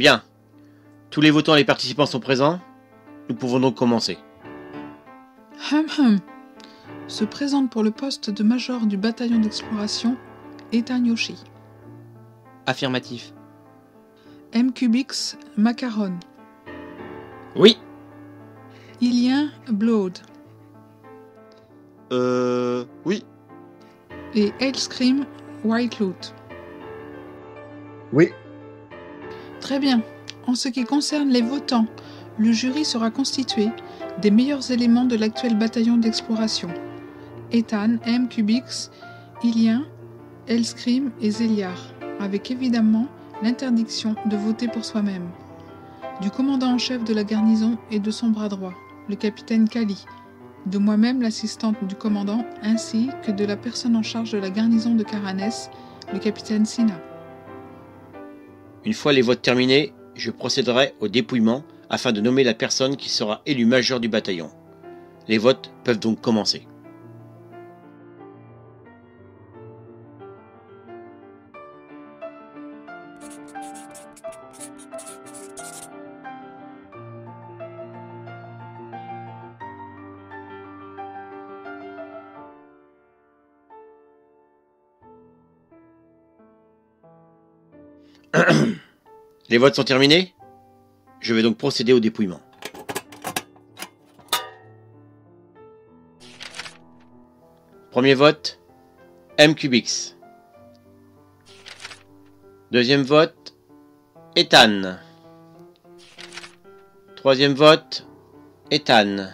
Bien. Tous les votants et les participants sont présents. Nous pouvons donc commencer. Se présente pour le poste de major du bataillon d'exploration Ethan Yoshi. Affirmatif. MQBX Macaron. Oui. Ilien Blood. Oui. Et Hellscream Whiteloot. Oui. Très bien. En ce qui concerne les votants, le jury sera constitué des meilleurs éléments de l'actuel bataillon d'exploration. Ethan, MQBX, Ilien, Hellscream et Zeliar, avec évidemment l'interdiction de voter pour soi-même. Du commandant en chef de la garnison et de son bras droit, le capitaine Kali, de moi-même l'assistante du commandant, ainsi que de la personne en charge de la garnison de Karanes, le capitaine Sina. Une fois les votes terminés, je procéderai au dépouillement afin de nommer la personne qui sera élue major du bataillon. Les votes peuvent donc commencer. Les votes sont terminés. Je vais donc procéder au dépouillement. Premier vote, MQBX. Deuxième vote, Ethan. Troisième vote, Ethan.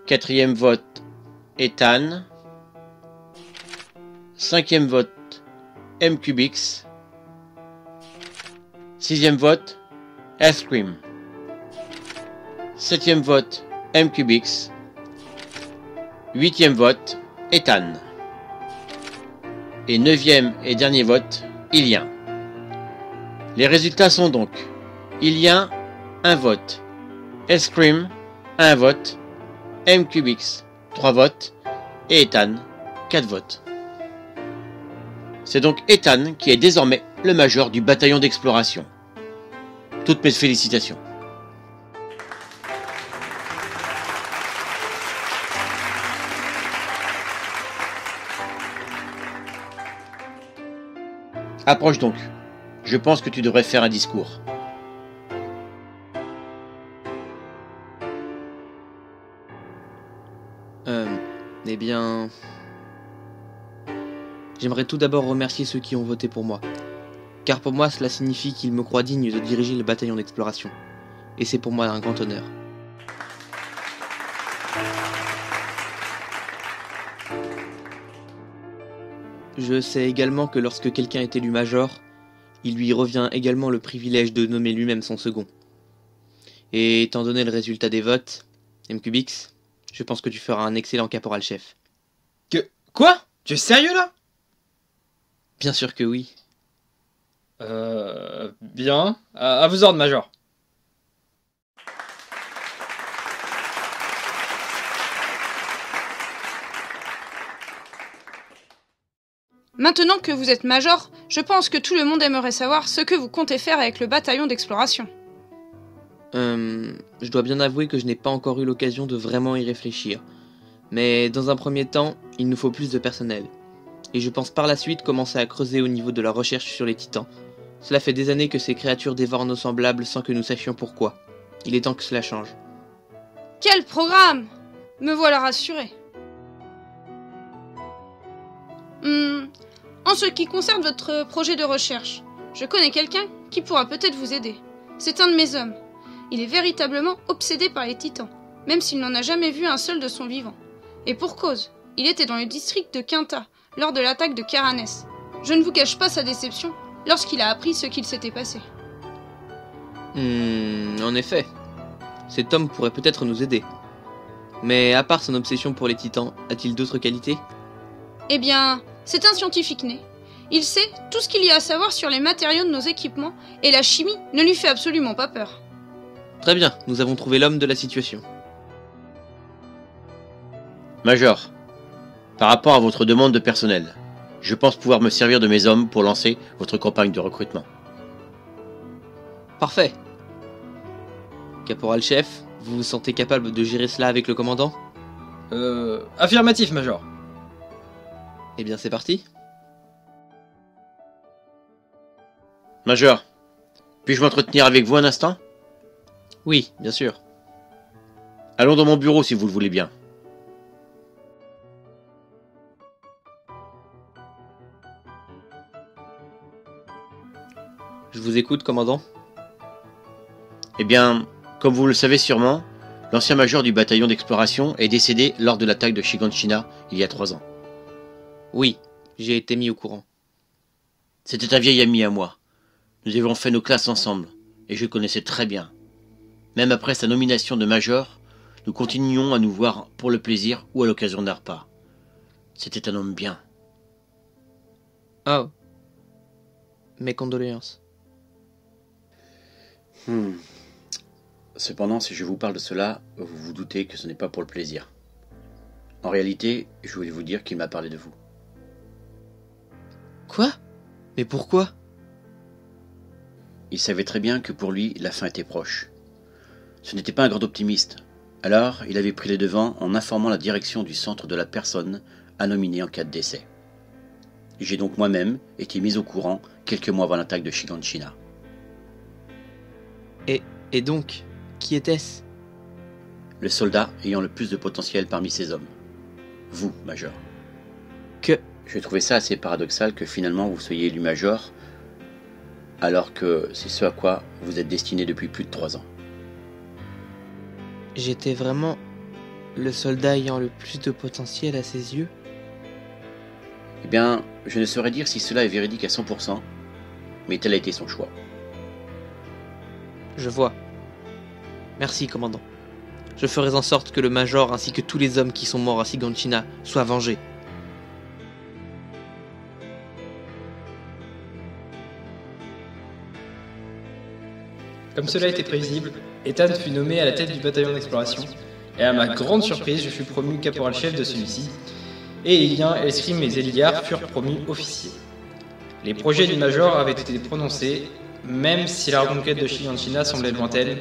Quatrième vote, Ethan. Cinquième vote, MQBX. Sixième vote, Hellscream. Septième vote, MQBX. Huitième vote, Ethan. Et neuvième et dernier vote, Ilien. Les résultats sont donc Ilien, 1 vote. Hellscream, 1 vote. MQBX, 3 votes. Et Ethan, 4 votes. C'est donc Ethan qui est désormais le major du bataillon d'exploration. Toutes mes félicitations. Approche donc. Je pense que tu devrais faire un discours. Eh bien... J'aimerais tout d'abord remercier ceux qui ont voté pour moi. Car pour moi, cela signifie qu'ils me croient digne de diriger le bataillon d'exploration. Et c'est pour moi un grand honneur. Je sais également que lorsque quelqu'un est élu major, il lui revient également le privilège de nommer lui-même son second. Et étant donné le résultat des votes, MQBX, je pense que tu feras un excellent caporal-chef. Quoi? Tu es sérieux là? Bien sûr que oui. Bien. À vos ordres, major. Maintenant que vous êtes major, je pense que tout le monde aimerait savoir ce que vous comptez faire avec le bataillon d'exploration. Je dois bien avouer que je n'ai pas encore eu l'occasion de vraiment y réfléchir. Mais dans un premier temps, il nous faut plus de personnel. Et je pense par la suite commencer à creuser au niveau de la recherche sur les titans. Cela fait des années que ces créatures dévorent nos semblables sans que nous sachions pourquoi. Il est temps que cela change. Quel programme! Me voilà rassuré. En ce qui concerne votre projet de recherche, je connais quelqu'un qui pourra peut-être vous aider. C'est un de mes hommes. Il est véritablement obsédé par les titans, même s'il n'en a jamais vu un seul de son vivant. Et pour cause, il était dans le district de Quinta, lors de l'attaque de Karanes. Je ne vous cache pas sa déception lorsqu'il a appris ce qu'il s'était passé. En effet, cet homme pourrait peut-être nous aider. Mais à part son obsession pour les titans, a-t-il d'autres qualités? Eh bien, c'est un scientifique né. Il sait tout ce qu'il y a à savoir sur les matériaux de nos équipements, et la chimie ne lui fait absolument pas peur. Très bien, nous avons trouvé l'homme de la situation. Major, par rapport à votre demande de personnel, je pense pouvoir me servir de mes hommes pour lancer votre campagne de recrutement. Parfait. Caporal-chef, vous vous sentez capable de gérer cela avec le commandant? Affirmatif, Major. Eh bien, c'est parti. Major, puis-je m'entretenir avec vous un instant? Oui, bien sûr. Allons dans mon bureau si vous le voulez bien. Je vous écoute, commandant. Eh bien, comme vous le savez sûrement, l'ancien major du bataillon d'exploration est décédé lors de l'attaque de Shiganshina il y a 3 ans. Oui, j'ai été mis au courant. C'était un vieil ami à moi. Nous avions fait nos classes ensemble, et je le connaissais très bien. Même après sa nomination de major, nous continuions à nous voir pour le plaisir ou à l'occasion d'un repas. C'était un homme bien. Oh. Mes condoléances. Cependant, si je vous parle de cela, vous vous doutez que ce n'est pas pour le plaisir. En réalité, je voulais vous dire qu'il m'a parlé de vous. Quoi? Mais pourquoi? Il savait très bien que pour lui, la fin était proche. Ce n'était pas un grand optimiste. Alors, il avait pris les devants en informant la direction du centre de la personne à nominer en cas de décès. J'ai donc moi-même été mis au courant quelques mois avant l'attaque de Shiganshina. Et donc, qui était-ce? Le soldat ayant le plus de potentiel parmi ces hommes. Vous, Major. Que... Je trouvais ça assez paradoxal que finalement vous soyez élu Major, alors que c'est ce à quoi vous êtes destiné depuis plus de 3 ans. J'étais vraiment le soldat ayant le plus de potentiel à ses yeux? Eh bien, je ne saurais dire si cela est véridique à 100%, mais tel a été son choix. Je vois. Merci, commandant. Je ferai en sorte que le Major ainsi que tous les hommes qui sont morts à Shiganshina soient vengés. Comme cela était prévisible, Ethan fut nommé à la tête du bataillon d'exploration, et à ma grande surprise, je fus promu caporal-chef de celui-ci, et Ilien, Elskrim et Zeliar furent promus officiers. Les projets du Major avaient été prononcés, même si la reconquête de Shiganshina semblait lointaine,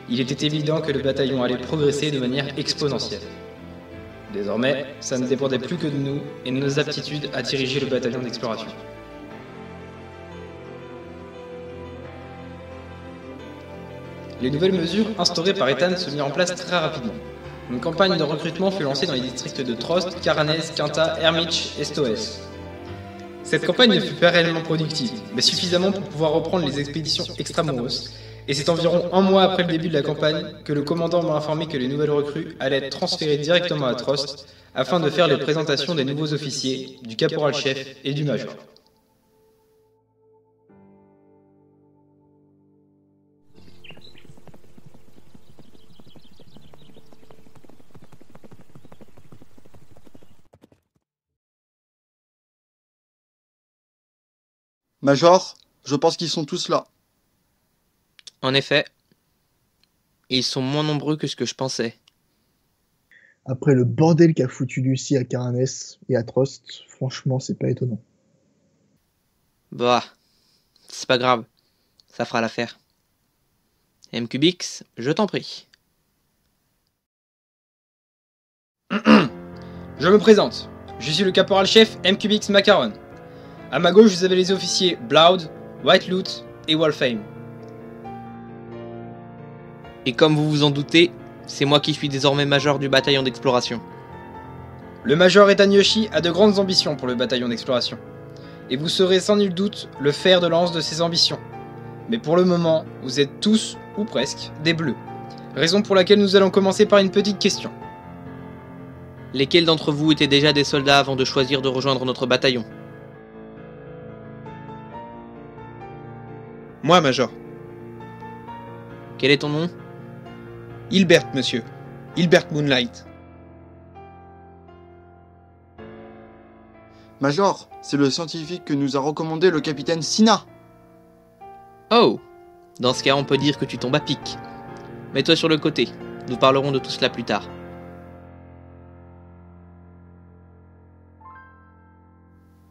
il était évident que le bataillon allait progresser de manière exponentielle. Désormais, ça ne dépendait plus que de nous et de nos aptitudes à diriger le bataillon d'exploration. Les nouvelles mesures instaurées par Ethan se mirent en place très rapidement. Une campagne de recrutement fut lancée dans les districts de Trost, Karanez, Quinta, Hermich et Stoes. Cette campagne ne fut pas réellement productive, mais suffisamment pour pouvoir reprendre les expéditions extramuros, et c'est environ un mois après le début de la campagne que le commandant m'a informé que les nouvelles recrues allaient être transférées directement à Trost afin de faire les présentations des nouveaux officiers, du caporal-chef et du major. Major, je pense qu'ils sont tous là. En effet, ils sont moins nombreux que ce que je pensais. Après le bordel qu'a foutu Lucie à Caranès et à Trost, franchement, c'est pas étonnant. Bah, c'est pas grave, ça fera l'affaire. MQBX, je t'en prie. Je me présente, je suis le caporal-chef MQBX Macaron. À ma gauche, vous avez les officiers Bloud, Whiteloot et Wolfheim. Et comme vous vous en doutez, c'est moi qui suis désormais major du bataillon d'exploration. Le major Ethan Yoshi a de grandes ambitions pour le bataillon d'exploration. Et vous serez sans nul doute le fer de lance de ses ambitions. Mais pour le moment, vous êtes tous, ou presque, des bleus. Raison pour laquelle nous allons commencer par une petite question. Lesquels d'entre vous étaient déjà des soldats avant de choisir de rejoindre notre bataillon? Moi, Major. Quel est ton nom? Hilbert, monsieur. Hilbert Moonlight. Major, c'est le scientifique que nous a recommandé le capitaine Sina. Oh! Dans ce cas, on peut dire que tu tombes à pic. Mets-toi sur le côté. Nous parlerons de tout cela plus tard.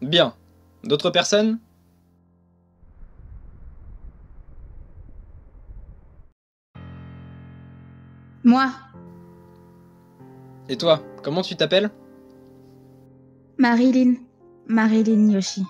Bien. D'autres personnes? Moi, Et toi, comment tu t'appelles? Marilyn. Marilyn Yoshi.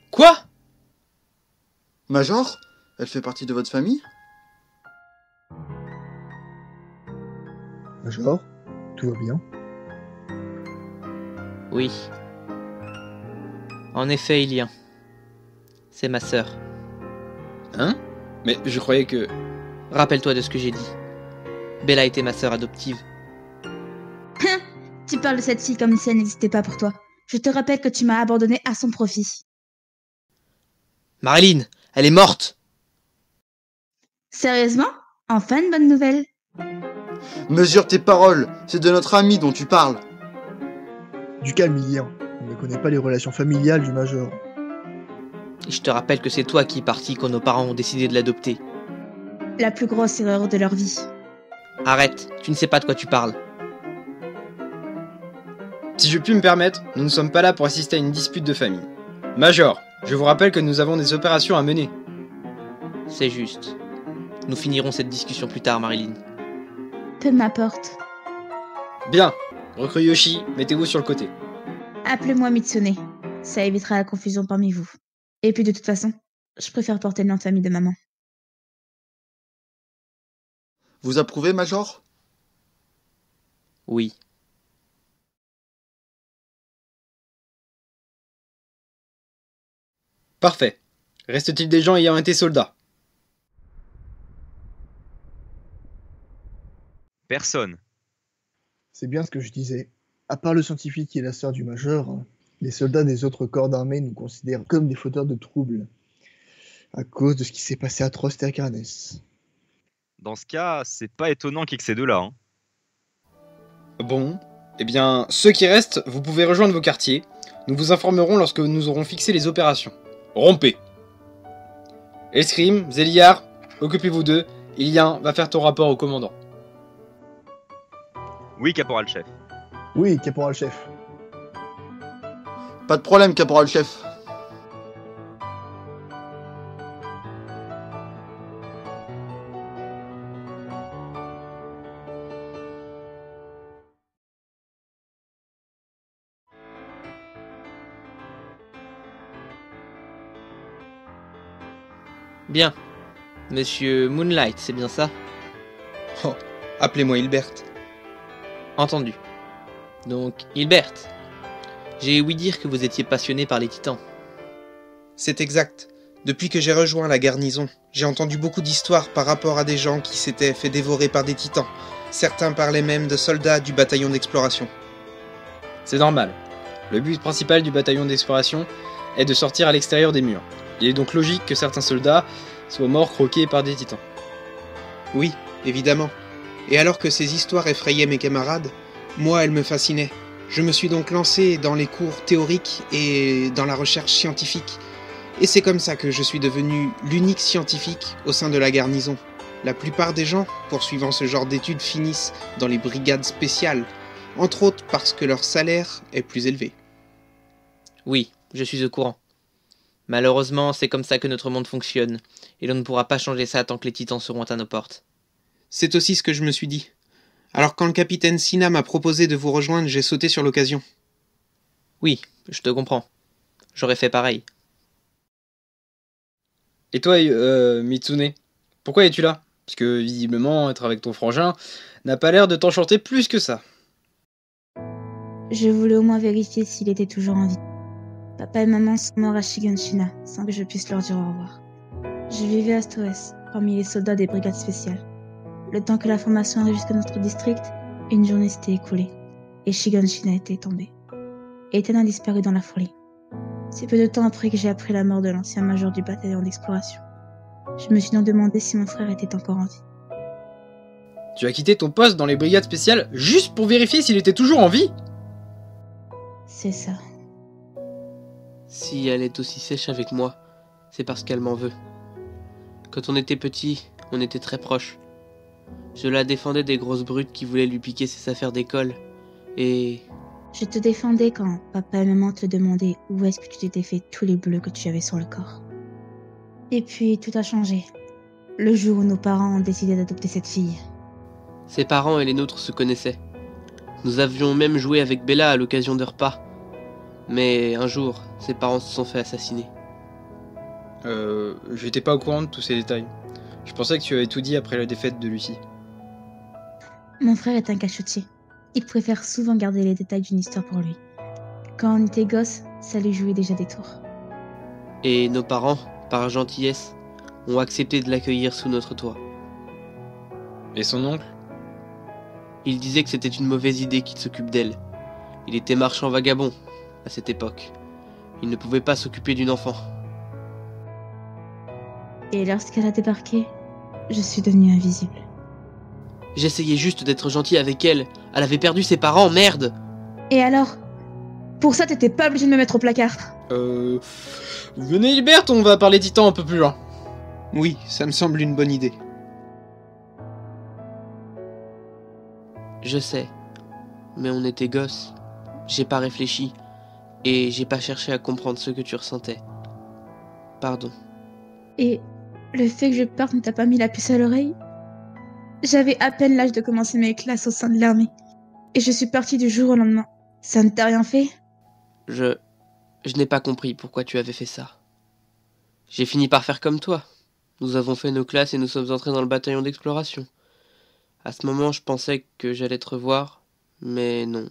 Quoi? Major? Elle fait partie de votre famille? Major, tout va bien? Oui. En effet, il y a. C'est ma sœur. Hein? Mais je croyais que... Rappelle-toi de ce que j'ai dit. Bella était ma sœur adoptive. Tu parles de cette fille comme si elle n'existait pas pour toi. Je te rappelle que tu m'as abandonné à son profit. Marilyn, elle est morte! Sérieusement? Enfin une bonne nouvelle. Mesure tes paroles, c'est de notre ami dont tu parles. Du calme, Ilian. On ne connaît pas les relations familiales du Major. Et je te rappelle que c'est toi qui es parti quand nos parents ont décidé de l'adopter. La plus grosse erreur de leur vie. Arrête, tu ne sais pas de quoi tu parles. Si je puis me permettre, nous ne sommes pas là pour assister à une dispute de famille. Major, je vous rappelle que nous avons des opérations à mener. C'est juste. Nous finirons cette discussion plus tard, Marilyn. Peu m'importe. Bien, recrue Yoshi, mettez-vous sur le côté. Appelez-moi Mitsune. Ça évitera la confusion parmi vous. Et puis de toute façon, je préfère porter le nom de famille de maman. Vous approuvez, Major? Oui. Parfait. Reste-t-il des gens ayant été soldats? Personne. C'est bien ce que je disais. À part le scientifique et la sœur du Major, les soldats des autres corps d'armée nous considèrent comme des fauteurs de troubles. À cause de ce qui s'est passé à Trost et à Carnes. Dans ce cas, c'est pas étonnant qu'il y ait que ces deux-là. Hein. Bon, eh bien, ceux qui restent, vous pouvez rejoindre vos quartiers. Nous vous informerons lorsque nous aurons fixé les opérations. Rompez! Escrime, Zéliard, occupez-vous d'eux. Ilien va faire ton rapport au commandant. Oui, caporal-chef. Oui, caporal-chef. Pas de problème, caporal-chef. Bien. Monsieur Moonlight, c'est bien ça? Oh, appelez-moi Hilbert. Entendu. Donc, Hilbert, j'ai ouï dire que vous étiez passionné par les titans. C'est exact. Depuis que j'ai rejoint la garnison, j'ai entendu beaucoup d'histoires par rapport à des gens qui s'étaient fait dévorer par des titans. Certains parlaient même de soldats du bataillon d'exploration. C'est normal. Le but principal du bataillon d'exploration est de sortir à l'extérieur des murs. Il est donc logique que certains soldats soient morts croqués par des titans. Oui, évidemment. Et alors que ces histoires effrayaient mes camarades, moi, elles me fascinaient. Je me suis donc lancé dans les cours théoriques et dans la recherche scientifique. Et c'est comme ça que je suis devenu l'unique scientifique au sein de la garnison. La plupart des gens, poursuivant ce genre d'études, finissent dans les brigades spéciales, entre autres parce que leur salaire est plus élevé. Oui, je suis au courant. Malheureusement, c'est comme ça que notre monde fonctionne, et l'on ne pourra pas changer ça tant que les titans seront à nos portes. C'est aussi ce que je me suis dit. Alors quand le capitaine Sina m'a proposé de vous rejoindre, j'ai sauté sur l'occasion. Oui, je te comprends. J'aurais fait pareil. Et toi, Mitsune, pourquoi es-tu là? Parce que visiblement, être avec ton frangin n'a pas l'air de t'enchanter plus que ça. Je voulais au moins vérifier s'il était toujours en vie. Papa et maman sont morts à Shiganshina, sans que je puisse leur dire au revoir. Je vivais à Stoes, parmi les soldats des brigades spéciales. Le temps que la formation arrive jusqu'à notre district, une journée s'était écoulée, et Shiganshina était tombé. Ethan a disparu dans la folie. C'est peu de temps après que j'ai appris la mort de l'ancien major du bataillon d'exploration. Je me suis donc demandé si mon frère était encore en vie. Tu as quitté ton poste dans les brigades spéciales juste pour vérifier s'il était toujours en vie? C'est ça. Si elle est aussi sèche avec moi, c'est parce qu'elle m'en veut. Quand on était petit, on était très proches. Je la défendais des grosses brutes qui voulaient lui piquer ses affaires d'école. Et... Je te défendais quand papa et maman te demandaient où est-ce que tu t'étais fait tous les bleus que tu avais sur le corps. Et puis tout a changé. Le jour où nos parents ont décidé d'adopter cette fille. Ses parents et les nôtres se connaissaient. Nous avions même joué avec Bella à l'occasion de repas. Mais un jour, ses parents se sont fait assassiner. J'étais pas au courant de tous ces détails. Je pensais que tu avais tout dit après la défaite de Lucie. Mon frère est un cachotier. Il préfère souvent garder les détails d'une histoire pour lui. Quand on était gosse, ça lui jouait déjà des tours. Et nos parents, par gentillesse, ont accepté de l'accueillir sous notre toit. Et son oncle? Il disait que c'était une mauvaise idée qu'il s'occupe d'elle. Il était marchand vagabond à cette époque. Il ne pouvait pas s'occuper d'une enfant. Et lorsqu'elle a débarqué, je suis devenue invisible. J'essayais juste d'être gentil avec elle. Elle avait perdu ses parents, merde! Et alors? Pour ça, t'étais pas obligé de me mettre au placard. Venez Hilbert, on va parler Titan un peu plus loin. Oui, ça me semble une bonne idée. Je sais, mais on était gosses. J'ai pas réfléchi, et j'ai pas cherché à comprendre ce que tu ressentais. Pardon. Et le fait que je parte ne t'a pas mis la puce à l'oreille? J'avais à peine l'âge de commencer mes classes au sein de l'armée. Et je suis partie du jour au lendemain. Ça ne t'a rien fait? Je n'ai pas compris pourquoi tu avais fait ça. J'ai fini par faire comme toi. Nous avons fait nos classes et nous sommes entrés dans le bataillon d'exploration. À ce moment, je pensais que j'allais te revoir, mais non.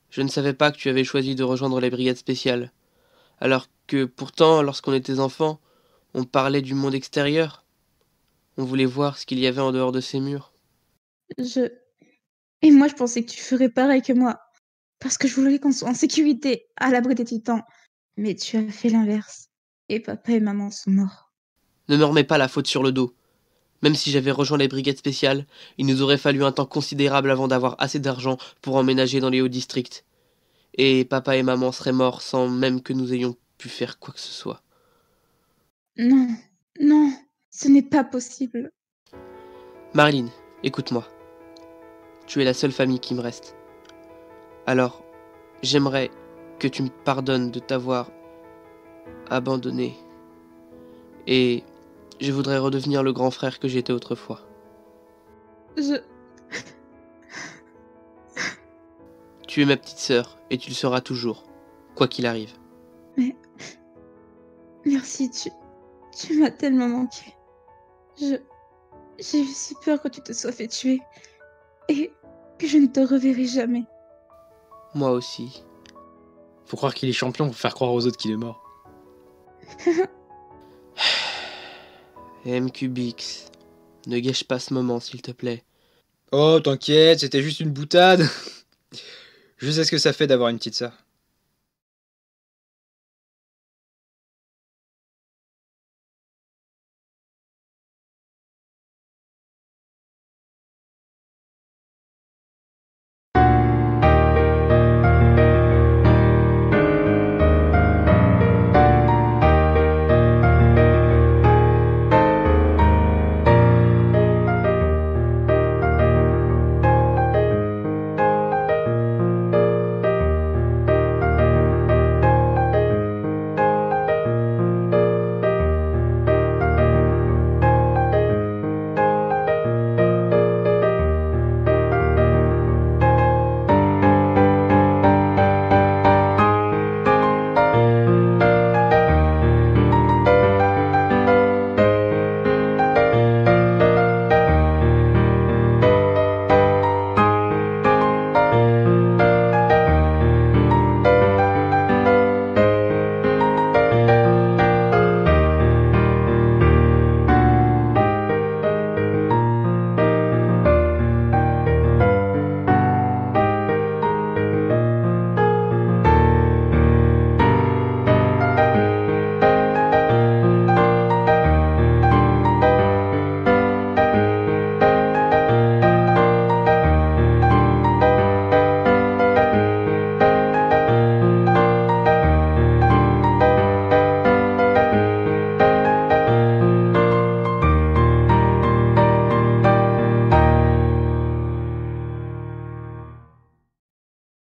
Je ne savais pas que tu avais choisi de rejoindre les brigades spéciales. Alors que pourtant, lorsqu'on était enfants, on parlait du monde extérieur. On voulait voir ce qu'il y avait en dehors de ces murs. Et moi, je pensais que tu ferais pareil que moi. Parce que je voulais qu'on soit en sécurité, à l'abri des titans. Mais tu as fait l'inverse. Et papa et maman sont morts. Ne me remets pas la faute sur le dos. Même si j'avais rejoint les brigades spéciales, il nous aurait fallu un temps considérable avant d'avoir assez d'argent pour emménager dans les hauts districts. Et papa et maman seraient morts sans même que nous ayons pu faire quoi que ce soit. Non, non, ce n'est pas possible. Marilyn, écoute-moi. Tu es la seule famille qui me reste. Alors, j'aimerais que tu me pardonnes de t'avoir abandonné. Et je voudrais redevenir le grand frère que j'étais autrefois. Tu es ma petite sœur, et tu le seras toujours, quoi qu'il arrive. Mais... Merci, tu m'as tellement manqué. J'ai eu si peur que tu te sois fait tuer. Et que je ne te reverrai jamais. Moi aussi. Faut croire qu'il est champion pour faire croire aux autres qu'il est mort. MQBX, ne gâche pas ce moment, s'il te plaît. Oh, t'inquiète, c'était juste une boutade. Je sais ce que ça fait d'avoir une petite sœur.